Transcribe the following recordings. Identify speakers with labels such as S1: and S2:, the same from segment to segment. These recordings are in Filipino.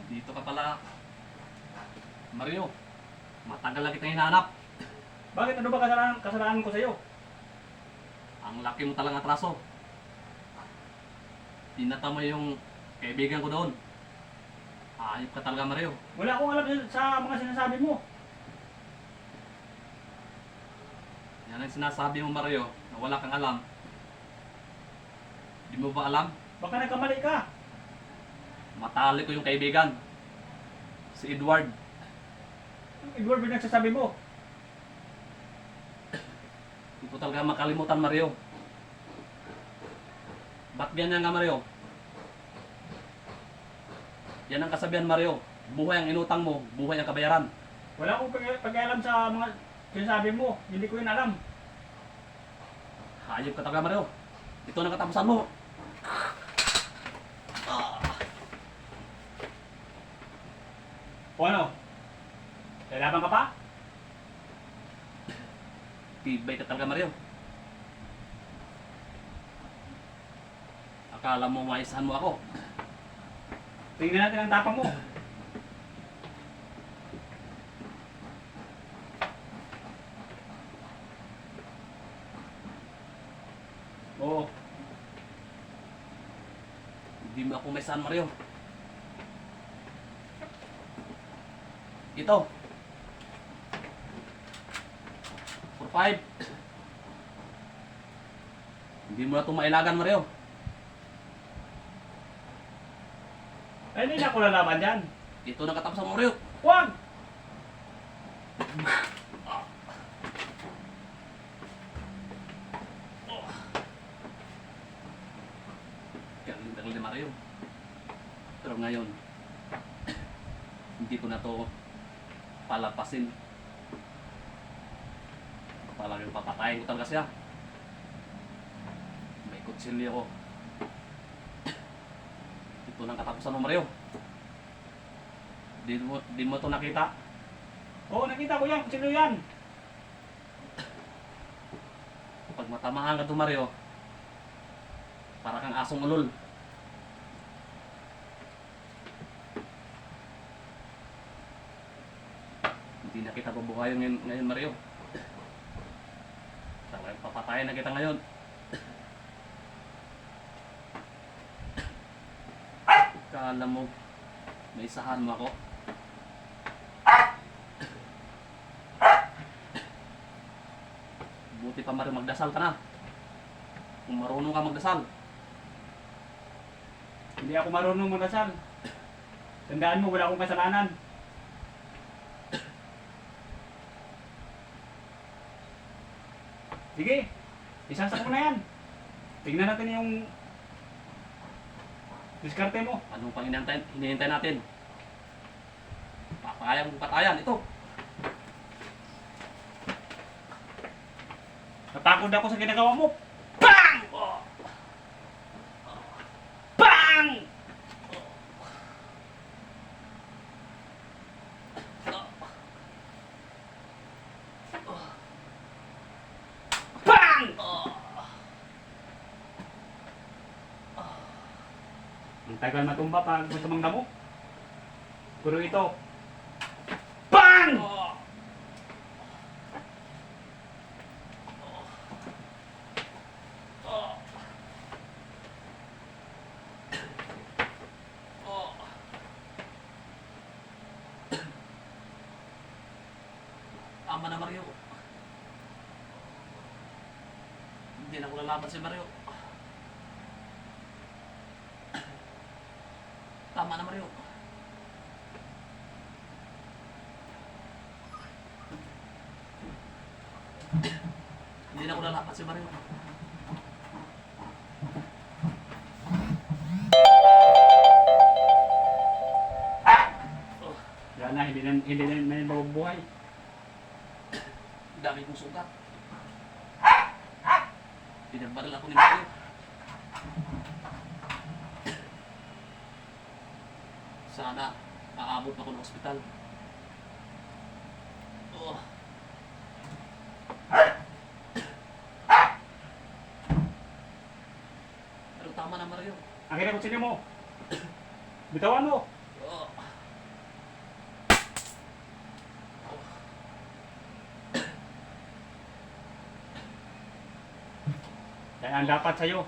S1: Dito ka pala, Mario. Matagal na kitang hinahanap.
S2: Bakit? Ano ba kasalanan ko sa'yo?
S1: Ang laki mo talagang atraso. Tinata mo yung kaibigan ko doon. Ayop ka talaga, Mario.
S2: Wala akong alam sa mga sinasabi mo.
S1: Yan ang sinasabi mo, Mario, na wala kang alam. Di mo ba alam?
S2: Baka nagkamali ka.
S1: Matali ko yung kaibigan. Si Edward.
S2: Edward, binagsasabi mo.
S1: Hindi ko talaga makalimutan, Mario. Ba't ganyan nga, Mario? Yan ang kasabihan, Mario. Buhay ang inutang mo, buhay ang kabayaran.
S2: Wala akong pag-alam sa mga sinasabi mo. Hindi ko yun alam.
S1: Hayop ka talaga, Mario. Ito na katapusan mo.
S2: O ano? Lalaban ka pa?
S1: Tibay ka talaga, Mario. Akala mo maisahan mo ako.
S2: Tingnan natin ang tapang mo. Oo.
S1: Hindi mo ako maisahan, Mario. Ito. 4-5. Hindi mo na ito mailagan, Mario.
S2: Ay, hindi na ako lalaban dyan.
S1: Ito na katapusan mo, Mario.
S2: Huwag!
S1: Galing ni Mario. Pero ngayon, hindi ko na to palapasin. Talagang papatayin ko talaga siya. May kutsilyo ko. Ito nang katapusan mo, Mario. Di mo to nakita?
S2: Oo, nakita ko yan. Sino yan?
S1: Pag matamahan ka to, Mario, para kang asong ulol. Hindi na kita bubuhayin ngayon, Mario. Talagang papatayin na kita ngayon. Kala mo, may isahan mo ako. Buti pa, Mario, magdasal ka na. Kung marunong ka magdasal.
S2: Hindi ako marunong magdasal. Tandaan mo, wala akong kasalanan. Sige, isasak mo na yan. Tingnan natin yung diskarte mo.
S1: Anong pang hinihintay natin? Patayan. Ito.
S2: Natakot ako sa ginagawa mo. Bang! Bang! Bang! Ang tagal matumba pag masamang damo. Puro ito. Bang!
S1: Tama na, Mario. Hindi na ako lalaban si Mario. Tama na, Mario. Hindi na ako lalaban si Mario.
S2: Wala na, hindi na mabubuhay.
S1: Dami kong sugat. Pinagbaril ako ni Mario. Sana aabot ako ng ospital. Oh. Pero tama na, Mario.
S2: Akin na kutsilyo mo. Bitawan mo.
S1: Oh.
S2: Yan ang dapat sa'yo.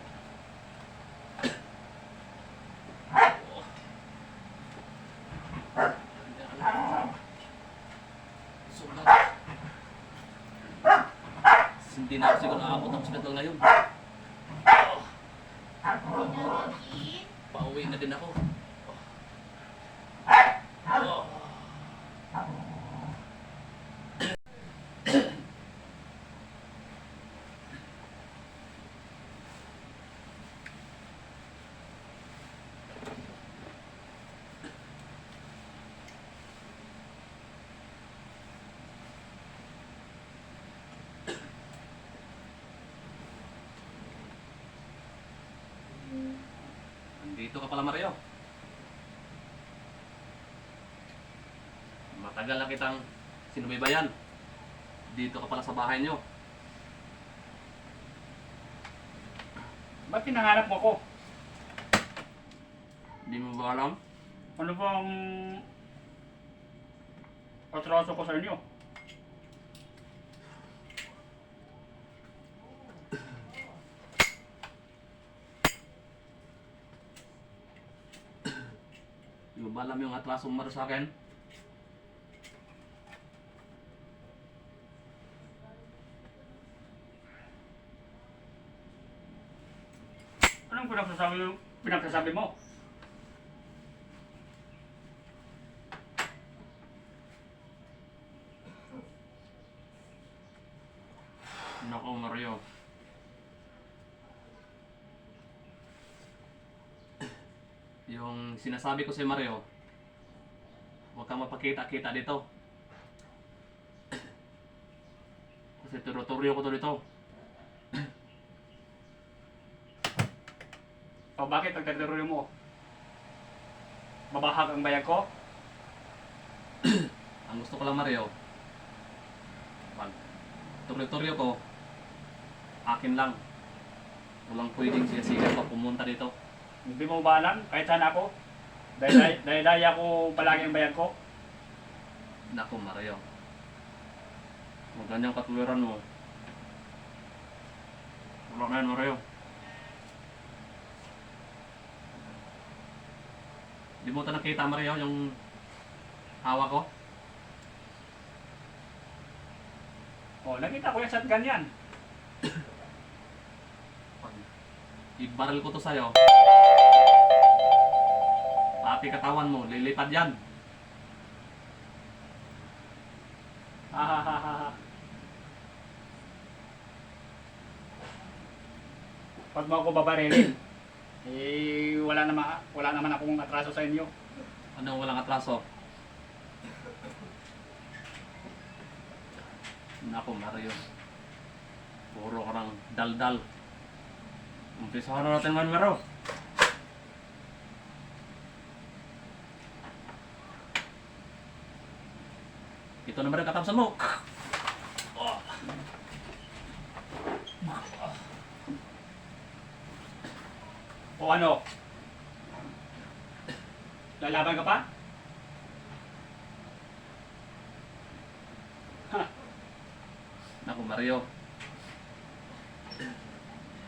S1: Sulat. Hindi na ako siguro aabot ng hospital ngayon. Pauwi na din ako. Dito ka pala, Mario. Matagal na kitang sinubaybayan. Dito ka pala sa bahay nyo.
S2: Ba't pinangarap mo ko?
S1: Hindi mo ba alam?
S2: Ano bang atraso ko sa inyo?
S1: Di mo ba alam yung atraso mo sa akin?
S2: Anong pinagsasabi mo?
S1: Nako, Mario. Yung sinasabi ko sa Mario, huwag kang mapakita-kita dito. Kasi teritoryo ko to dito.
S2: O bakit ang teritoryo mo? Babahag ang bayan ko?
S1: Ang gusto ko lang, Mario, pag teritoryo ko, akin lang. Walang pwedeng siya-siya pa pumunta dito.
S2: Hindi mo ba alam? Kahit saan ako? Dahil ako palagi ang bayan ko?
S1: Nako, Mario. Huwag ganyang katwiran mo. Wala na yan, Mario. Di mo ito nakita, Mario, yung hawak ko?
S2: O, nakita ko yung shotgun yan.
S1: Pag ibaril ko to sa'yo, pati katawan mo, lilipad yan.
S2: Hahaha. Pag mo ako babarilin, wala naman akong atraso sa inyo.
S1: Anong walang atraso? Nako, Mario. Puro ka ng daldal. Umpisahan na natin ngayon, Mario. Ito naman ang katamsan mo.
S2: O ano? Lalaban ka pa? Ha,
S1: Naku, Mario.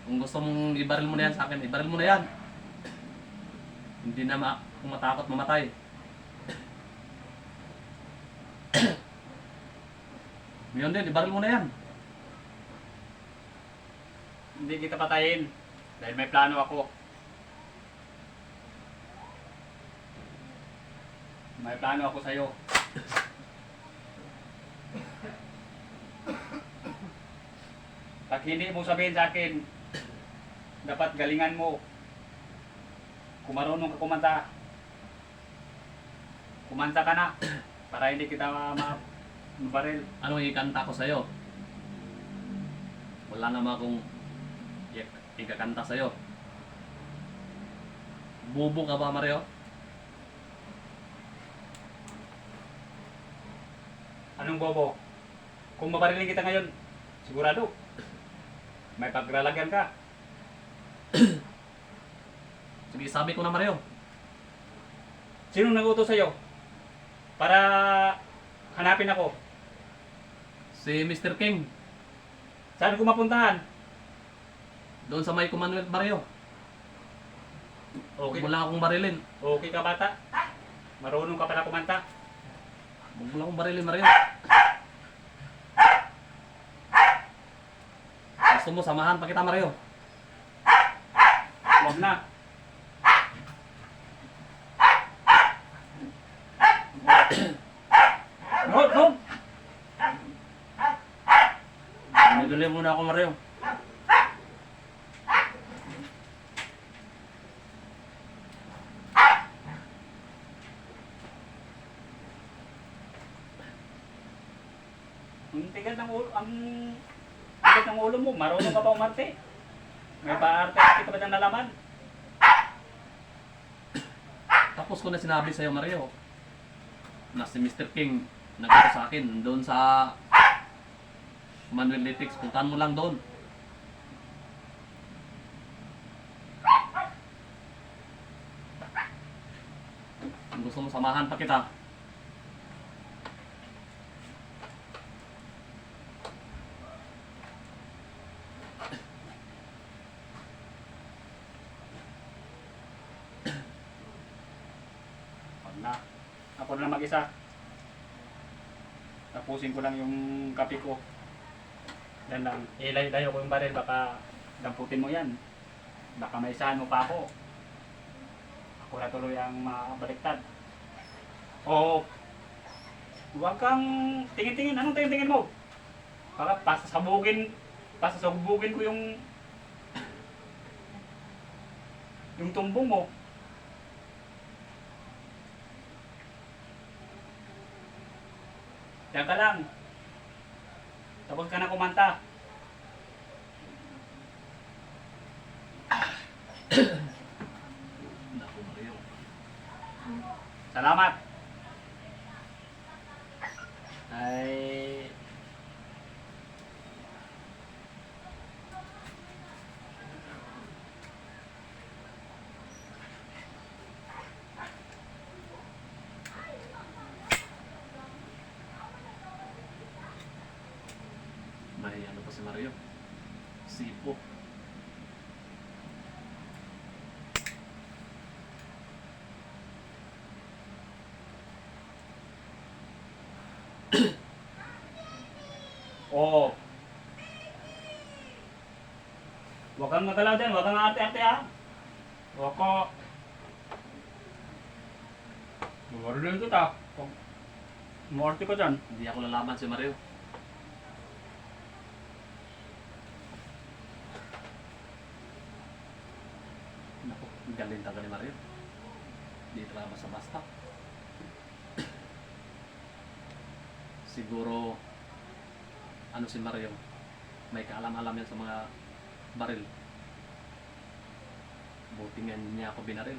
S1: Kung gusto mong ibaril mo na yan sa akin, ibaril mo na yan. Hindi na kung matakot mamatay. Ngayon din, ibaril mo na yan.
S2: hindi kita patayin. Dahil may plano ako. May plano ako sa'yo. Pag hindi mo sabihin sa akin, dapat galingan mo. Kung marunong ka kumanta, kumanta ka na para hindi kita mabaril.
S1: Anong ikanta ko sa'yo? Wala naman akong ikakanta sa'yo. Bubo ka ba, Mario?
S2: Anong bobo? Kung mabarilin kita ngayon, sigurado, may paglalagyan ka.
S1: Sige, sabi ko na, Mario.
S2: Sinong nag-utos sa'yo? Para hanapin ako.
S1: Si Mr. King.
S2: Saan ko mapuntahan?
S1: Doon sa may Commonwealth Barrio. Huwag
S2: Okay.
S1: mo lang akong barilin.
S2: Okay ka bata? Marunong ka pala kumanta?
S1: Huwag mo lang akong barilin, Mario. Gusto mo, samahan pa kita, Mario.
S2: Huwag na. Hold, hold.
S1: Naguli muna ako, Mario.
S2: Ang tigas ng ulo, ang tigas ng ulo mo. Marunong ka ba umarte? May paarte kita ba ng nalaman?
S1: Tapos ko na sinabi sa'yo, Mario, na si Mr. King nagkito sa akin doon sa Manuel Litix. Puntahan mo lang doon. Kung gusto mo, samahan pa kita.
S2: Huwag na. Ako na lang mag-isa. Tapusin ko lang yung kape ko. Yan lang. Ilayo ko yung baril. Baka damputin mo yan. Baka may isahan mo pa ako. Ako na tuloy ang mabaliktad. Oo. Huwag kang tingin-tingin. Anong tingin-tingin mo? Baka pasasabugin ko yung tumbong mo. Diyan ka lang. Tapos ka na kumanta.
S1: Naku, Mario.
S2: Salamat. Ay...
S1: May ano pa si Mario? Sipo.
S2: Oo. Huwag kang magalaw dyan. Huwag kang arte-arte ha. Huwag ko. Mawarin kita. Umarte ko dyan.
S1: Hindi ako lalaban si Mario. Naku, galing talaga ni Mario. Hindi talaga basta-basta. Siguro, ano si Mario, may kaalam-alam yan sa mga baril. Buti nga niya ako binaril.